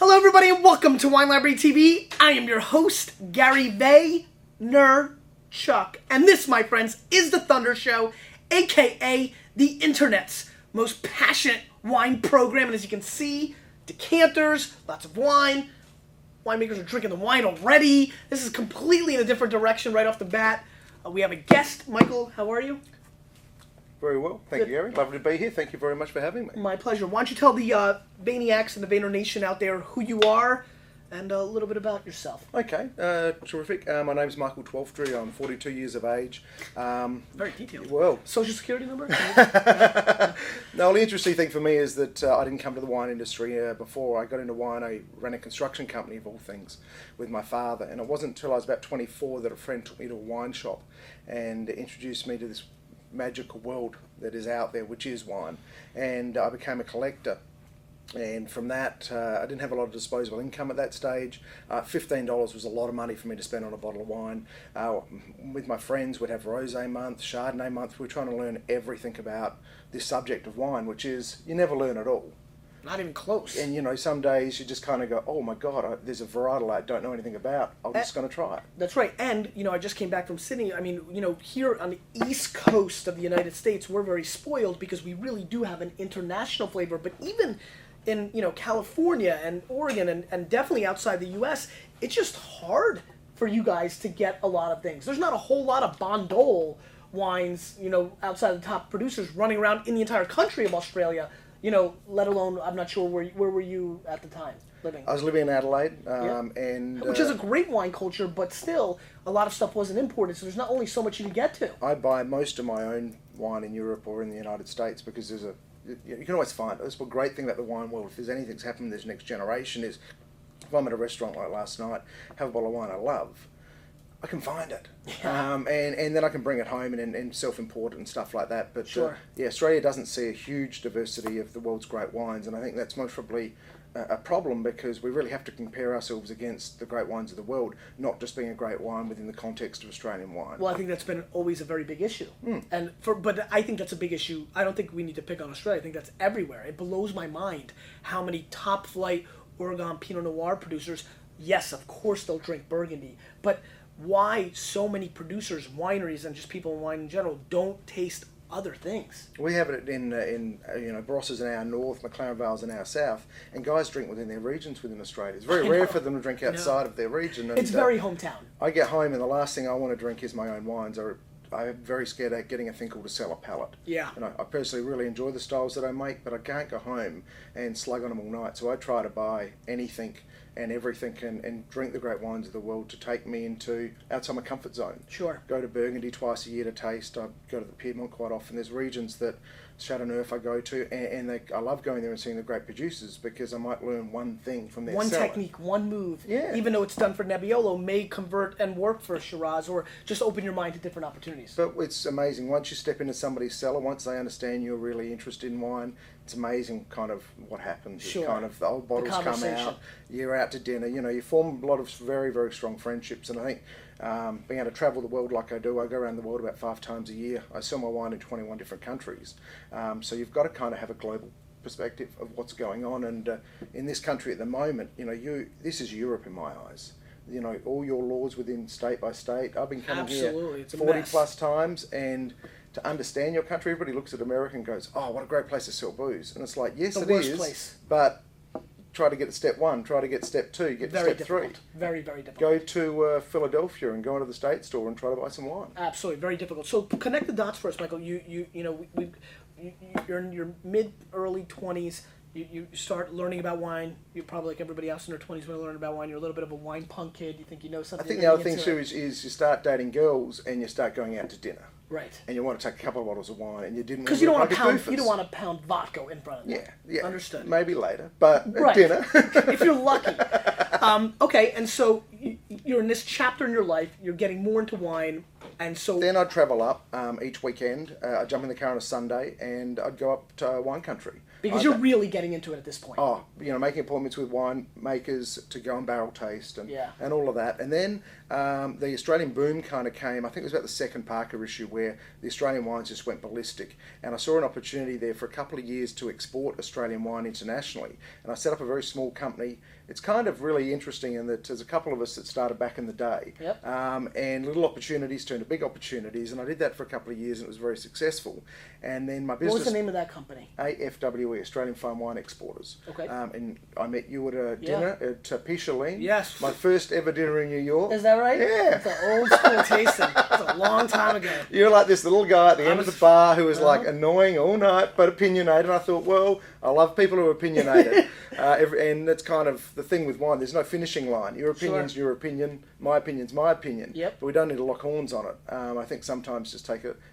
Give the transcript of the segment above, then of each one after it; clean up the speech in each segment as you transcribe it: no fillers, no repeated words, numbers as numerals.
Hello everybody and welcome to Wine Library TV. I am your host, Gary Vaynerchuk. And this, my friends, is The Thunder Show, aka the internet's most passionate wine program. And as you can see, decanters, lots of wine. Winemakers are drinking the wine already. This is completely in a different direction right off the bat. We have a guest. Michael, how are you? Very well. Thank you, Gary. Lovely to be here. Thank you very much for having me. My pleasure. Why don't you tell the Vayniacs and the Vayner Nation out there who you are and a little bit about yourself. Okay, terrific. My name's Michael Twelftree. I'm 42 years of age. Very detailed. Well, Social security number? no, the interesting thing for me is that I didn't come to the wine industry before I got into wine. I ran a construction company, of all things, with my father. And it wasn't until I was about 24 that a friend took me to a wine shop and introduced me to this magical world that is out there, which is wine. And I became a collector. And from that, I didn't have a lot of disposable income at that stage. $15 was a lot of money for me to spend on a bottle of wine. With my friends, we'd have Rosé month, Chardonnay month. We were trying to learn everything about this subject of wine, which is, you never learn at all. Not even close. And, you know, some days you just kind of go, oh my God, there's a varietal I don't know anything about. I'm just going to try it. That's right. And, you know, I just came back from Sydney. I mean, you know, here on the East Coast of the United States, we're very spoiled because we really do have an international flavor. But even in, you know, California and Oregon and definitely outside the U.S., it's just hard for you guys to get a lot of things. There's not a whole lot of Bondol wines, you know, outside the top producers running around in the entire country of Australia. You know, let alone, I'm not sure where were you at the time living? I was living in Adelaide, and which is a great wine culture, but still, a lot of stuff wasn't imported, so there's not only so much you can get to. I buy most of my own wine in Europe or in the United States because you can always find it. That's one great thing about the wine world. If there's anything that's happened in this next generation is, if I'm at a restaurant like last night, have a bottle of wine I love, I can find it. Yeah. And then I can bring it home and self-import it and stuff like that. But sure. Australia doesn't see a huge diversity of the world's great wines, and I think that's most probably a problem because we really have to compare ourselves against the great wines of the world, not just being a great wine within the context of Australian wine. Well, I think that's been always a very big issue. But I think that's a big issue. I don't think we need to pick on Australia. I think that's everywhere. It blows my mind how many top-flight Oregon Pinot Noir producers, yes, of course they'll drink Burgundy, but why so many producers, wineries, and just people in wine in general don't taste other things. We have it in Barossas in our north, McLaren Vale's in our south, and guys drink within their regions within Australia. It's very rare for them to drink outside of their region. And, it's very hometown. I get home and the last thing I want to drink is my own wines. I'm very scared at getting a thing called a cellar palate. Yeah. And I personally really enjoy the styles that I make, but I can't go home and slug on them all night. So I try to buy anything and everything and drink the great wines of the world to take me into outside my comfort zone. Sure. Go to Burgundy twice a year to taste. I go to the Piedmont quite often. There's regions that Châteauneuf I go to, and I love going there and seeing the great producers because I might learn one thing from their cellar. One technique, one move, yeah. Even though it's done for Nebbiolo, may convert and work for Shiraz or just open your mind to different opportunities. But it's amazing. Once you step into somebody's cellar, once they understand you're really interested in wine, it's amazing kind of what happens. Sure. Kind of the old bottles come out, you're out to dinner, you know, you form a lot of very, very strong friendships. And I think being able to travel the world like I do, I go around the world about 5 times a year. I sell my wine in 21 different countries. So you've got to kind of have a global perspective of what's going on. And in this country at the moment, you know, this is Europe in my eyes. You know, all your laws within state by state. I've been coming here 40 plus times, and to understand your country, everybody looks at America and goes, oh, what a great place to sell booze. And it's like, yes, it is, place. But try to get to step 1, try to get step 2, get very to step 3. Very, very difficult. Go to Philadelphia and go into the state store and try to buy some wine. Absolutely, very difficult. So connect the dots for us, Michael. You're in your mid-early 20s. You start learning about wine. You're probably like everybody else in their 20s when they learn about wine. You're a little bit of a wine punk kid. You think you know something. I think the other thing too is you start dating girls and you start going out to dinner. Right. And you want to take a couple of bottles of wine and you didn't. Because you don't want to pound vodka in front of them. Yeah. Understood. Maybe later, but right. At dinner. If you're lucky. Okay, and so you're in this chapter in your life. You're getting more into wine, and so then I'd travel up each weekend. I'd jump in the car on a Sunday and I'd go up to wine country. Because you're really getting into it at this point. Oh, you know, making appointments with winemakers to go and barrel taste and all of that. And then the Australian boom kind of came, I think it was about the second Parker issue, where the Australian wines just went ballistic. And I saw an opportunity there for a couple of years to export Australian wine internationally. And I set up a very small company. It's kind of really interesting in that there's a couple of us that started back in the day. Yep. And little opportunities turned to big opportunities. And I did that for a couple of years and it was very successful. And then my business... What was the name of that company? AFWE, Australian Fine Wine Exporters. Okay. And I met you at a dinner at Picheline. Yes. My first ever dinner in New York. Is that right? Yeah. It's an old school tasting. It's a long time ago. You're like this little guy at the end of the bar who was like annoying all night but opinionated. And I thought, well, I love people who are opinionated. And that's kind of the thing with wine. There's no finishing line. Your opinion's your opinion. My opinion's my opinion. Yep. But we don't need to lock horns on it. I think sometimes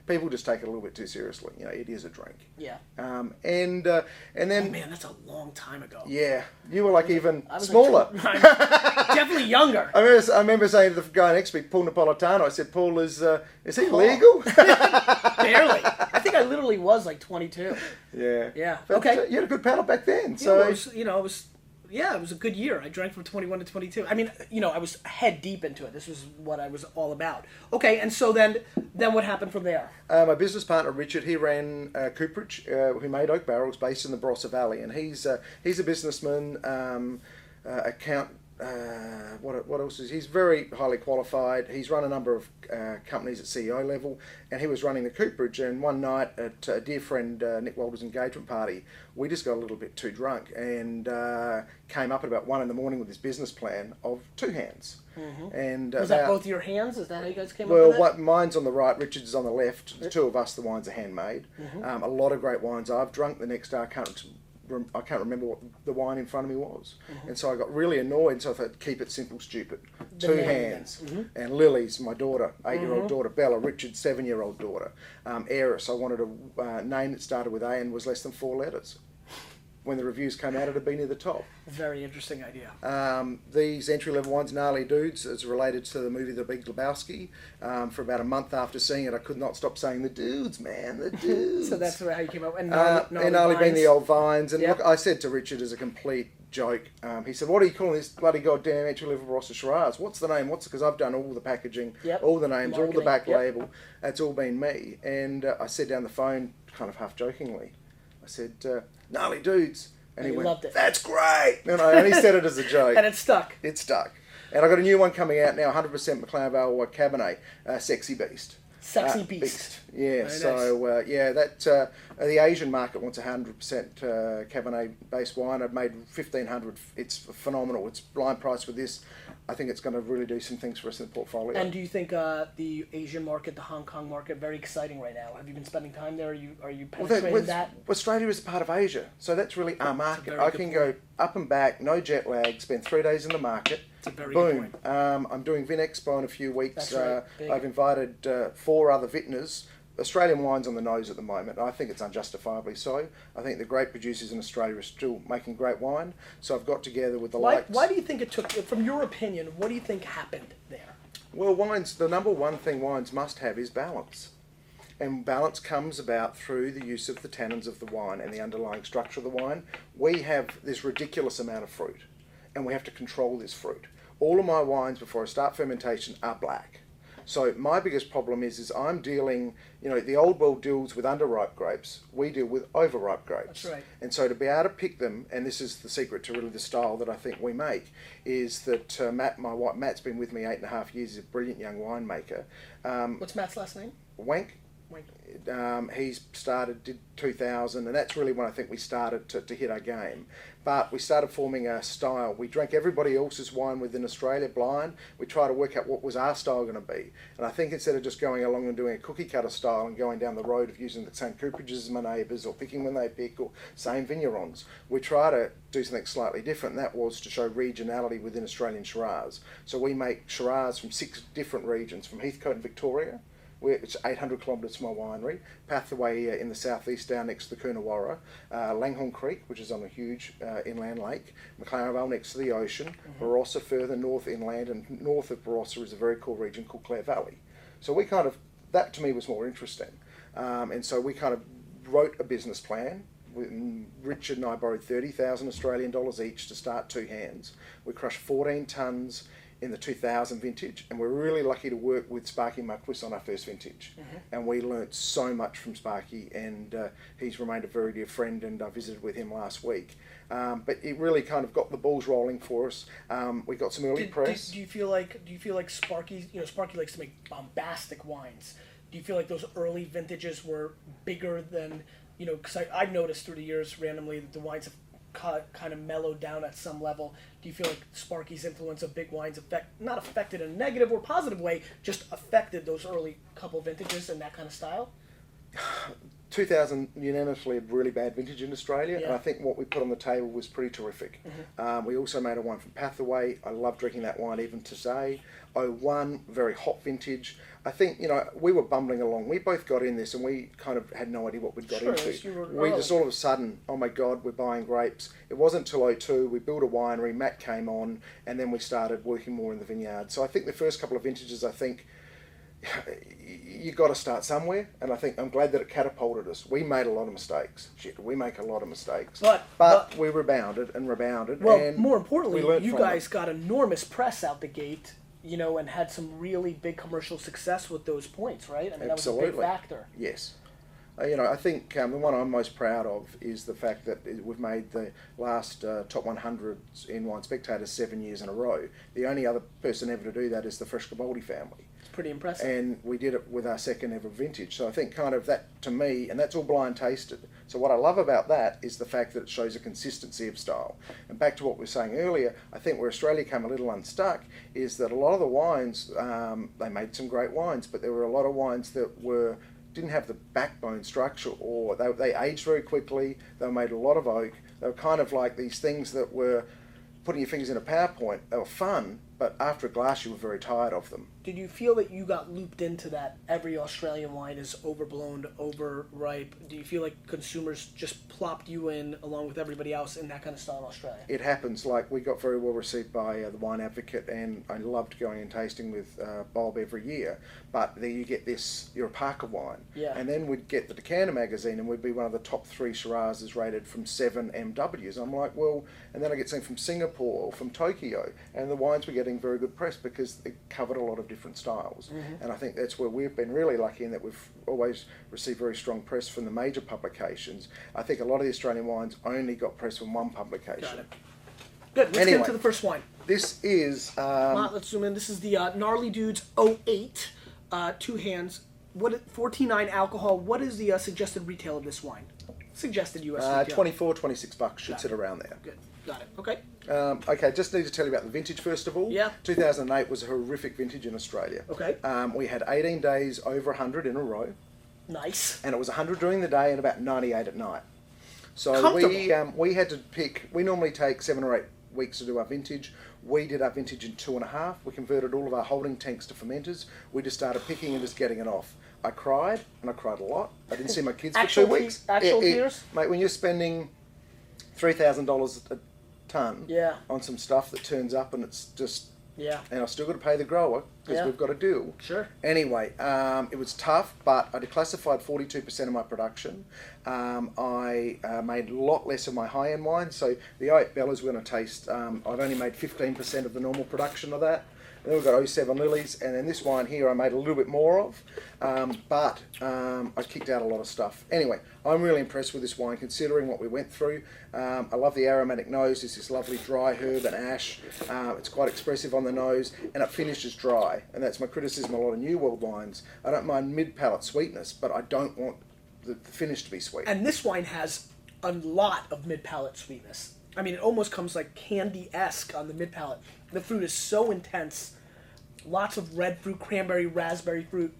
people just take it a little bit too seriously. It is a drink. Yeah. And then... Oh man, that's a long time ago. Yeah. You were like even I was smaller. Like, definitely younger. I remember saying to the guy next to me, Paul Napolitano, I said, Paul, is he legal? Barely. I think I literally was like 22. Yeah. Yeah. But, Okay. you had a good paddle back then. Yeah, So well, it was a good year. I drank from 21 to 22. I mean, I was head deep into it. This was what I was all about. Okay, and so then what happened from there? my business partner Richard, he ran Cooperage, who made oak barrels, based in the Barossa Valley, and he's a businessman, account. What else is he's very highly qualified. He's run a number of companies at CEO level, and he was running the Cooperage. And one night at a dear friend Nick Walder's engagement party, we just got a little bit too drunk and came up at about 1 a.m. with this business plan of two hands. Mm-hmm. And was that both your hands? Is that how you guys came up well, with that? mine's on the right, Richard's on the left. The two of us, the wines are handmade. Mm-hmm. A lot of great wines I've drunk. The next day I can't remember what the wine in front of me was. Mm-hmm. And so I got really annoyed, so I thought, keep it simple, stupid. Two hands. Mm-hmm. And Lily's my daughter, 8-year-old daughter. Bella, Richard's 7-year-old daughter. Eris, I wanted a name that started with A and was less than 4 letters. When the reviews came out, it had been near the top. Very interesting idea. These entry-level wines, Gnarly Dudes, is related to the movie The Big Lebowski. For about a month after seeing it, I could not stop saying, the dudes, man, the dudes. So that's how you came up. And Gnarly being the old vines. And Yep. look, I said to Richard as a complete joke, he said, what are you calling this bloody goddamn entry-level Barossa Shiraz? What's the name? Because I've done all the packaging, all the names, all the back label. That's all been me. And I said down the phone, kind of half-jokingly, I said, Gnarly Dudes. And he went, loved it. That's great. And I only said it as a joke. And it stuck. It stuck. And I've got a new one coming out now, 100% McLaren Vale Cabernet, Sexy Beast. Sexy Beast. Yeah, Very so nice. the Asian market wants 100% Cabernet-based wine. I've made 1,500. It's phenomenal. It's blind price with this. I think it's going to really do some things for us in the portfolio. And do you think the Asian market, the Hong Kong market, very exciting right now? Have you been spending time there? Are you penetrating that? Australia is a part of Asia, so that's really our market. very I good can point. go up and back, no jet lag, spend 3 days in the market. It's a very Boom. good point. I'm doing Vin Expo in a few weeks. That's right. Big. I've invited 4 other vintners. Australian wine's on the nose at the moment. I think it's unjustifiably so. I think the great producers in Australia are still making great wine. So I've got together with the likes... Why do you think it took, from your opinion, what do you think happened there? Well, the number one thing wines must have is balance. And balance comes about through the use of the tannins of the wine and the underlying structure of the wine. We have this ridiculous amount of fruit, and we have to control this fruit. All of my wines, before I start fermentation, are black. So my biggest problem is I'm dealing, the old world deals with underripe grapes. We deal with overripe grapes. That's right. And so to be able to pick them, and this is the secret to really the style that I think we make, is that Matt's been with me 8.5 years. He's a brilliant young winemaker. What's Matt's last name? Wank. He's did 2000, and that's really when I think we started to hit our game. But we started forming a style. We drank everybody else's wine within Australia blind. We tried to work out what was our style going to be. And I think instead of just going along and doing a cookie cutter style and going down the road of using the same cooperages as my neighbours or picking when they pick or same vignerons, we try to do something slightly different. And that was to show regionality within Australian Shiraz. So we make Shiraz from 6 different regions, from Heathcote in Victoria, it's 800 kilometres from my winery, Pathway in the southeast down next to the Coonawarra, Langhorne Creek, which is on a huge inland lake, McLaren Vale next to the ocean, Barossa further north inland, and north of Barossa is a very cool region called Clare Valley. So we that to me was more interesting. And so we kind of wrote a business plan. Richard and I borrowed 30,000 Australian dollars each to start 2 hands. We crushed 14 tonnes in the 2000 vintage, and we're really lucky to work with Sparky Marquis on our first vintage. And we learnt so much from Sparky, and he's remained a very dear friend, and I visited with him last week. But it really kind of got the balls rolling for us. We got some early press. Do you feel like Sparky, Sparky likes to make bombastic wines. Do you feel like those early vintages were bigger than, because I've noticed through the years randomly that the wines have kind of mellowed down at some level. Do you feel like Sparky's influence of big wines not affected in a negative or positive way, just affected those early couple vintages and that kind of style? 2000 unanimously had really bad vintage in Australia, and I think what we put on the table was pretty terrific. We also made a wine from Pathaway. I love drinking that wine even today. 01, very hot vintage. I think, we were bumbling along. We both got in this and we kind of had no idea what we'd got into. We just all of a sudden, oh my God, we're buying grapes. It wasn't until 02, we built a winery, Matt came on, and then we started working more in the vineyard. So I think the first couple of vintages, you got to start somewhere, and I think I'm glad that it catapulted us. We made a lot of mistakes. We make a lot of mistakes, but we rebounded. Well, and more importantly, you guys them. got enormous press out the gate, and had some really big commercial success with those points, right? I mean, Absolutely. That was a big factor. Yes. I think the one I'm most proud of is the fact that we've made the last top 100s in Wine Spectator 7 years in a row. The only other person ever to do that is the Frescobaldi family. It's pretty impressive. And we did it with our second ever vintage. So I think kind of that, to me, and that's all blind tasted. So what I love about that is the fact that it shows a consistency of style. And back to what we were saying earlier, I think where Australia came a little unstuck is that a lot of the wines, they made some great wines, but there were a lot of wines that didn't have the backbone structure, or they aged very quickly. They made a lot of oak. They were kind of like these things that were putting your fingers in a PowerPoint. They were fun, but after a glass you were very tired of them. Did you feel that you got looped into that every Australian wine is overblown, overripe? Do you feel like consumers just plopped you in along with everybody else in that kind of style in Australia? It happens. Like, we got very well received by the Wine Advocate, and I loved going and tasting with Bob every year. But then you get this, you're a Parker wine. Yeah. And then we'd get the Decanter magazine and we'd be one of the top 3 Shirazes rated from 7 MWs. I'm like, well, and then I get something from Singapore or from Tokyo, and the wines were getting very good press because it covered a lot of different styles. And I think that's where we've been really lucky, in that we've always received very strong press from the major publications. I think a lot of the Australian wines only got press from one publication. Got it. Good. Let's get into the first wine. This is... let's zoom in. This is the Gnarly Dudes 08, 2 hands. 14.9 alcohol. What is the suggested retail of this wine? Suggested US retail. $24, $26 should sit around there. Good. Got it. Okay. Okay, just need to tell you about the vintage first of all. Yeah. 2008 was a horrific vintage in Australia. Okay. We had 18 days over 100 in a row. Nice. And it was 100 during the day and about 98 at night. So we had to pick. We normally take 7 or 8 weeks to do our vintage. We did our vintage in 2.5. We converted all of our holding tanks to fermenters. We just started picking and just getting it off. I cried, and I cried a lot. I didn't see my kids for 2 weeks. Actual tears? Mate, when you're spending $3,000 a ton on some stuff that turns up and it's just... Yeah. And I've still got to pay the grower because we've got a deal. Sure. Anyway, it was tough, but I declassified 42% of my production. I made a lot less of my high-end wine. So the 08 Bellas we're going to taste, I've only made 15% of the normal production of that. And then we've got 07 Lilies, and then this wine here I made a little bit more of, but I kicked out a lot of stuff. Anyway, I'm really impressed with this wine considering what we went through. I love the aromatic nose. It's this lovely dry herb and ash. It's quite expressive on the nose, and it finishes dry. And that's my criticism of a lot of New World wines. I don't mind mid-palate sweetness, but I don't want the finish to be sweet. And this wine has a lot of mid-palate sweetness. I mean, it almost comes like candy-esque on the mid-palate. The fruit is so intense. Lots of red fruit, cranberry, raspberry fruit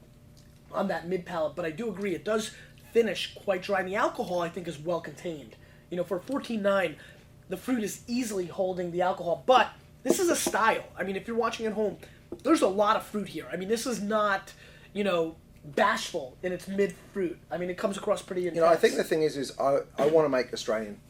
on that mid-palate. But I do agree, it does finish quite dry. And the alcohol, I think, is well contained. For 14.9, the fruit is easily holding the alcohol. But this is a style. I mean, if you're watching at home, there's a lot of fruit here. I mean, this is not, bashful in its mid-fruit. I mean, it comes across pretty intense. I think the thing is I want to make Australian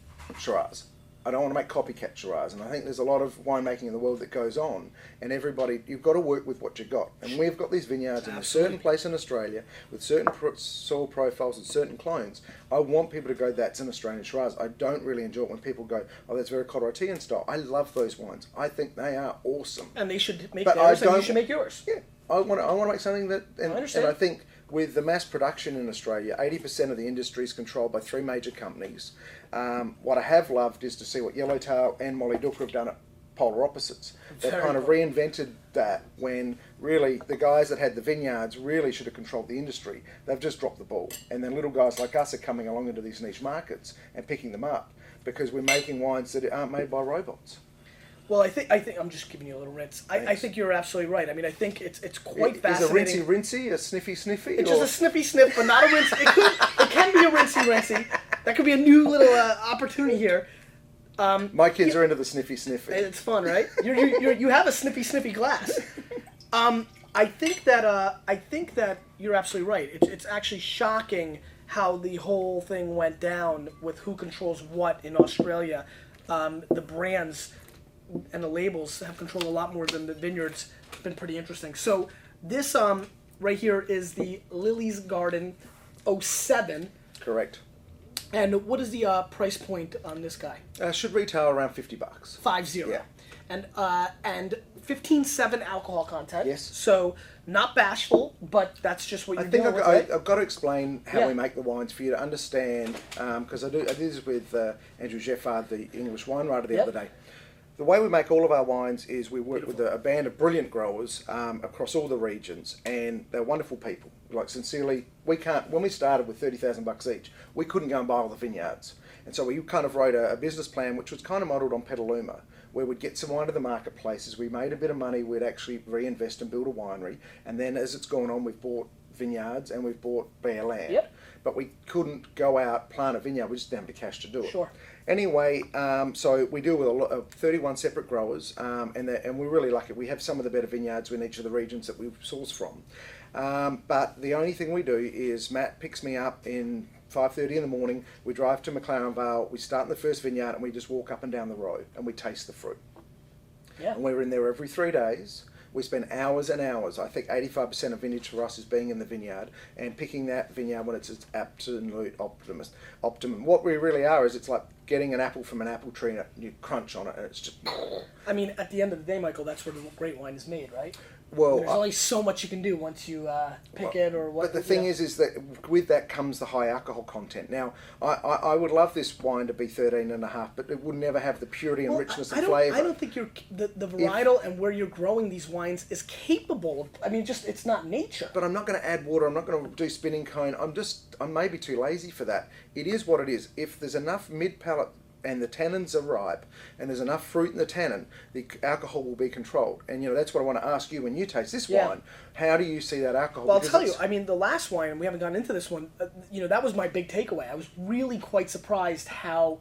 Shiraz. I don't want to make copycat Shiraz, and I think there's a lot of winemaking in the world that goes on, and everybody, you've got to work with what you got. And we've got these vineyards in a certain place in Australia with certain soil profiles and certain clones. I want people to go, that's an Australian Shiraz. I don't really enjoy it when people go, oh, that's very Cotterotian style. I love those wines. I think they are awesome. And they should make theirs, and you should make yours. Yeah, I want to make something that, I understand. and I think with the mass production in Australia, 80% of the industry is controlled by 3 major companies. What I have loved is to see what Yellowtail and Molly Dooker have done at polar opposites. They've kind of reinvented that when really the guys that had the vineyards really should have controlled the industry. They've just dropped the ball. And then little guys like us are coming along into these niche markets and picking them up because we're making wines that aren't made by robots. Well, I think I'm just giving you a little rinse. I think you're absolutely right. I mean, I think it's quite fascinating. Is a rinsey, a sniffy? It's just a sniffy sniff, but not a rinse. It can be a rinsey. That could be a new little opportunity here. My kids are into the sniffy. It's fun, right? You have a sniffy glass. I think that you're absolutely right. It's actually shocking how the whole thing went down with who controls what in Australia. The brands and the labels have control a lot more than the vineyards. It's been pretty interesting. So this right here is the Lily's Garden 07. Correct. And what is the price point on this guy? Should retail around $50. 50. Yeah. And 15.7 alcohol content. Yes. So not bashful, but that's just what you're doing with, right? I've got to explain how we make the wines for you to understand, because I did this with Andrew Jeffard, the English wine writer, the other day. The way we make all of our wines is we work with a band of brilliant growers across all the regions, and they're wonderful people. Like, sincerely, when we started with $30,000 each, we couldn't go and buy all the vineyards. And so we kind of wrote a business plan which was kind of modelled on Petaluma, where we'd get some wine to the marketplace. As we made a bit of money, we'd actually reinvest and build a winery. And then as it's gone on, we've bought vineyards and we've bought bare land. Yep. But we couldn't go out, plant a vineyard, we just didn't have the cash to do it. Sure. Anyway, so we deal with a lot of 31 separate growers, and we're really lucky. We have some of the better vineyards in each of the regions that we source from. But the only thing we do is Matt picks me up in 5:30 in the morning, we drive to McLaren Vale, we start in the first vineyard, and we just walk up and down the road, and we taste the fruit. Yeah. And we're in there every 3 days. We spend hours and hours. I think 85% of vintage for us is being in the vineyard and picking that vineyard when it's its absolute optimum. What we really are is it's like getting an apple from an apple tree and you crunch on it and it's just... I mean, at the end of the day, Michael, that's where the great wine is made, right? Well, there's only so much you can do once you pick it or what. But the thing is that with that comes the high alcohol content. Now, I would love this wine to be 13.5, but it would never have the purity and richness and flavour. I don't think the varietal and where you're growing these wines is capable of. I mean, it's not nature. But I'm not going to add water. I'm not going to do spinning cone. I'm maybe too lazy for that. It is what it is. If there's enough mid palate and the tannins are ripe, and there's enough fruit in the tannin, the alcohol will be controlled. And that's what I want to ask you when you taste this wine. How do you see that alcohol? Well, I'll tell you. I mean, the last wine, and we haven't gotten into this one. That was my big takeaway. I was really quite surprised how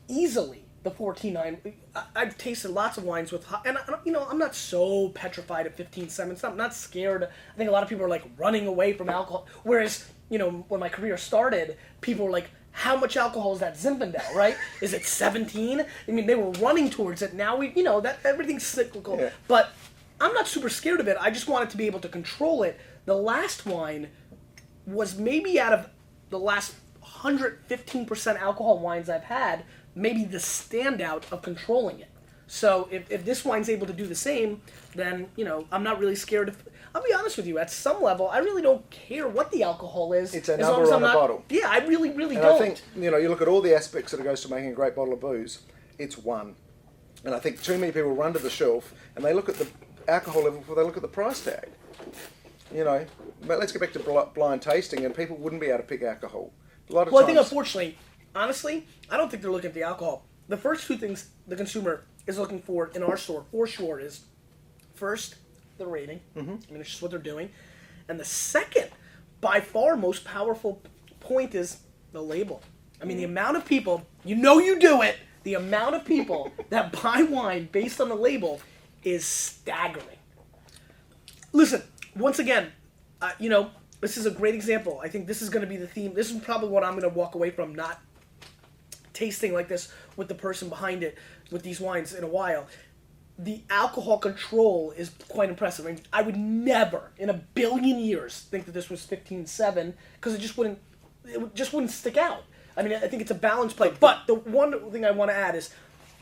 easily the 14.9. I've tasted lots of wines with, and I'm not so petrified at 15.7. I'm not scared. I think a lot of people are like running away from alcohol. Whereas when my career started, people were like, how much alcohol is that Zinfandel, right? Is it 17? I mean, they were running towards it. Now that everything's cyclical. Yeah. But I'm not super scared of it. I just wanted to be able to control it. The last wine was maybe out of the last 115% alcohol wines I've had, maybe the standout of controlling it. So if this wine's able to do the same, then, I'm not really scared of... I'll be honest with you, at some level, I really don't care what the alcohol is. It's a number on a bottle. Yeah, I really, really don't. I think, you look at all the aspects that it goes to making a great bottle of booze, it's one. And I think too many people run to the shelf and they look at the alcohol level before they look at the price tag. But let's get back to blind tasting, and people wouldn't be able to pick alcohol. I think unfortunately, honestly, I don't think they're looking at the alcohol. The first two things the consumer is looking for in our store, for sure, is first, the rating. Mm-hmm. I mean, it's just what they're doing. And the second, by far most powerful point is the label. I mean, the amount of people, you do it, the amount of people that buy wine based on the label is staggering. Listen, once again, this is a great example. I think this is going to be the theme. This is probably what I'm going to walk away from not tasting like this with the person behind it with these wines in a while. The alcohol control is quite impressive. I mean, I would never in a billion years think that this was 15.7 because it just wouldn't stick out. I mean, I think it's a balanced play. But the one thing I want to add is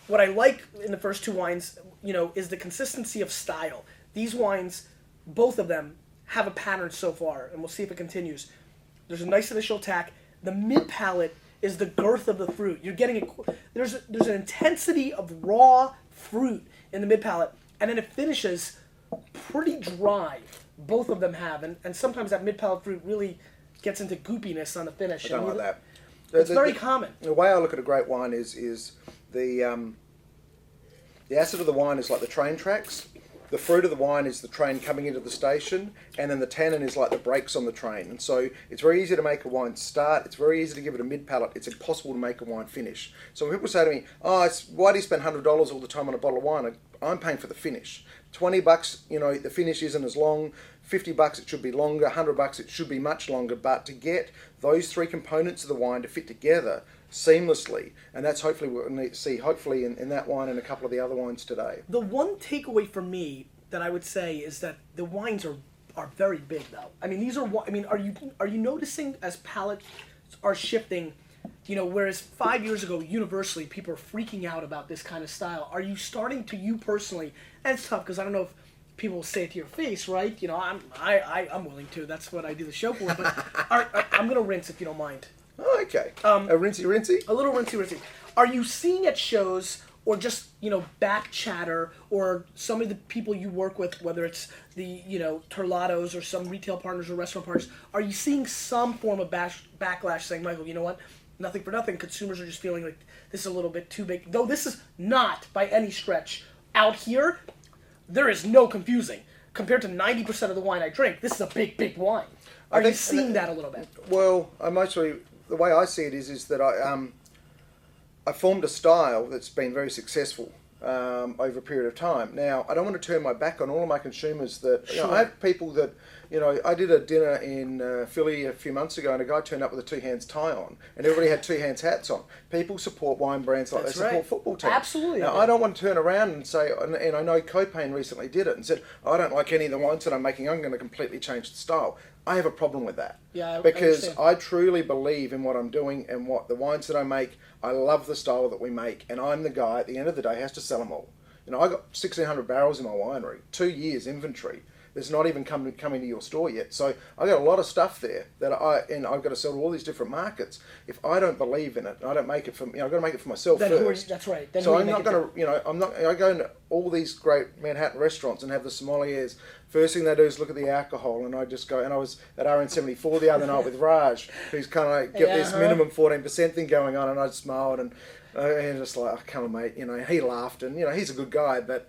what I like in the first two wines, is the consistency of style. These wines, both of them, have a pattern so far, and we'll see if it continues. There's a nice initial attack. The mid palate is the girth of the fruit. You're getting there's an intensity of raw fruit in the mid palate, and then it finishes pretty dry. Both of them have, and sometimes that mid palate fruit really gets into goopiness on the finish. I don't like that. It's very common. The way I look at a great wine is the acid of the wine is like the train tracks. The fruit of the wine is the train coming into the station, and then the tannin is like the brakes on the train. And so it's very easy to make a wine start. It's very easy to give it a mid palate. It's impossible to make a wine finish. So when people say to me, why do you spend $100 all the time on a bottle of wine? I'm paying for the finish. $20, the finish isn't as long. $50, it should be longer. $100, it should be much longer. But to get those three components of the wine to fit together seamlessly, and that's hopefully what we need to see hopefully in that wine and a couple of the other wines today. The one takeaway for me that I would say is that the wines are very big though. I mean, are you noticing as palates are shifting, whereas 5 years ago universally people are freaking out about this kind of style, are you starting to, you personally, and it's tough because I don't know if people will say it to your face, right? I'm willing to, that's what I do the show for, but I'm going to rinse if you don't mind. Oh, okay. A rinsey? A little rinsey. Are you seeing at shows or just, back chatter or some of the people you work with, whether it's the, Turlatos or some retail partners or restaurant partners, are you seeing some form of backlash saying, Michael, you know what? Nothing for nothing. Consumers are just feeling like this is a little bit too big. Though this is not by any stretch. Out here, there is no confusing. Compared to 90% of the wine I drink, this is a big, big wine. Are you seeing that a little bit? Well, the way I see it is that I formed a style that's been very successful over a period of time. Now, I don't want to turn my back on all of my consumers that, Sure. I have people that, I did a dinner in Philly a few months ago and a guy turned up with a two hands tie on and everybody had two hands hats on. People support wine brands like That's they support right. football teams. Absolutely. Now, I don't want to turn around and say, and I know Copain recently did it and said, I don't like any of the wines that I'm making, I'm going to completely change the style. I have a problem with that. Yeah, because I I truly believe in what I'm doing and what the wines that I make. I love the style that we make, and I'm the guy at the end of the day has to sell them all. I got 1,600 barrels in my winery, 2 years inventory. There's not even coming to your store yet. So I got a lot of stuff there that I've got to sell to all these different markets. If I don't believe in it, I don't make it for I've got to make it for myself first. That's right. Then so I'm not going to I go into all these great Manhattan restaurants and have the sommeliers. First thing they do is look at the alcohol, and I just go. And I was at RN74 the other night with Raj, who's kind of like got this minimum 14% thing going on, and I smiled and just like, oh, come on, mate. He laughed, and he's a good guy, but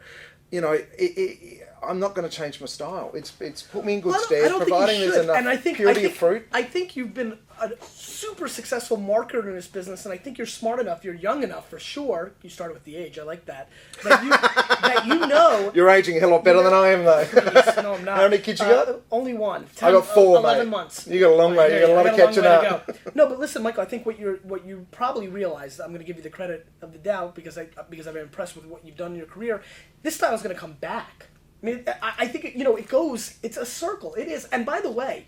I'm not going to change my style. It's put me in good stead, providing there's enough purity of fruit. I think you've been a super successful marketer in this business, and I think you're smart enough, you're young enough for sure. You started with the age, I like that. That you know. You're aging a hell lot better than I am, though. Please, no, I'm not. How many kids you got? Only one. I got 4, 11 mate. months. You got a long way. You got a lot of catching up. No, but listen, Michael. I think what you probably realized. I'm going to give you the credit of the doubt because I've been impressed with what you've done in your career. This style is going to come back. I mean, I think it goes. It's a circle. It is. And by the way,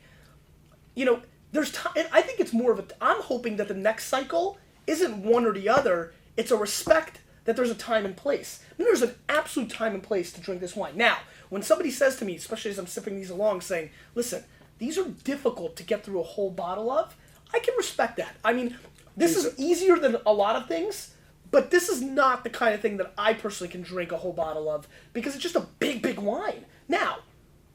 there's time. I think it's more of a. I'm hoping that the next cycle isn't one or the other. It's a respect that there's a time and place. I mean, there's an absolute time and place to drink this wine. Now, when somebody says to me, especially as I'm sipping these along, saying, "Listen, these are difficult to get through a whole bottle of," I can respect that. I mean, this is easier than a lot of things. But this is not the kind of thing that I personally can drink a whole bottle of because it's just a big, big wine. Now,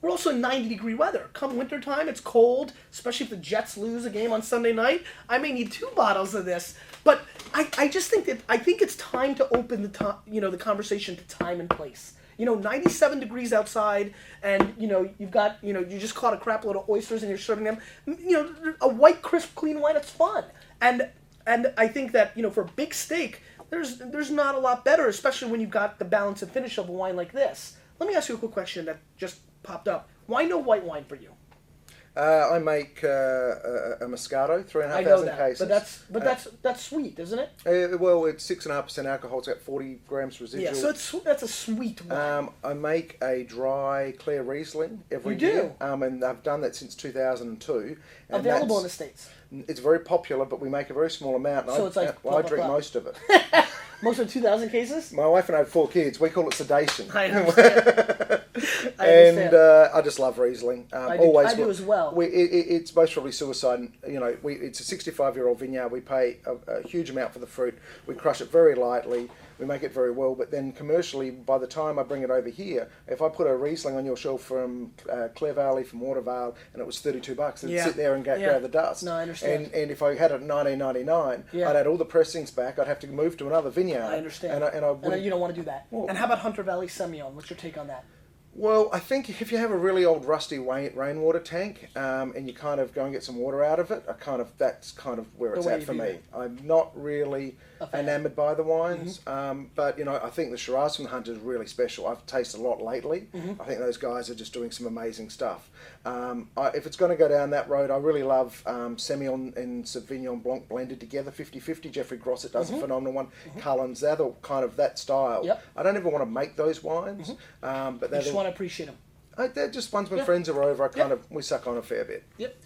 we're also in 90-degree weather. Come wintertime, it's cold, especially if the Jets lose a game on Sunday night. I may need 2 bottles of this. But I just think that it's time to open the conversation to time and place. 97 degrees outside, and you've got you just caught a crap load of oysters and you're serving them. A white, crisp, clean wine. It's fun, and I think that for big steak. There's not a lot better, especially when you've got the balance and finish of a wine like this. Let me ask you a quick question that just popped up. Why no white wine for you? I make a Moscato, 3,500 cases. But that's sweet, isn't it? Well, it's 6.5% alcohol. It's got 40 grams residual. Yeah, so that's a sweet wine. I make a dry clear Riesling every You do? year, and I've done that since 2002. And Available in the States. It's very popular, but we make a very small amount. And So it's like I drink most of it. Most of 2,000 cases? My wife and I have 4 kids. We call it sedation. I understand. And I just love Riesling. I do as well. It's most probably suicide. You know, it's a 65-year-old vineyard. We pay a huge amount for the fruit. We crush it very lightly. We make it very well. But then commercially, by the time I bring it over here, if I put a Riesling on your shelf from Clare Valley, from Watervale, and it was $32, it'd sit there and grab the dust. No, I understand. And if I had it at $19.99, I'd add all the pressings back. I'd have to move to another vineyard. I understand. And you don't want to do that. Well, and how about Hunter Valley Semillon? What's your take on that? Well, I think if you have a really old rusty rainwater tank and you kind of go and get some water out of it, that's kind of where it's at for me. I'm not really enamoured by the wines, but you know, I think the Shiraz from the Hunter is really special. I've tasted a lot lately. I think those guys are just doing some amazing stuff. If it's going to go down that road, I really love Semillon and Sauvignon Blanc blended together, 50-50. Jeffrey Grosset does a phenomenal one. Cullen's, they're the kind of that style. Yep. I don't ever want to make those wines, but You just want to appreciate them. they're just ones when friends are over. We suck on a fair bit. Yep.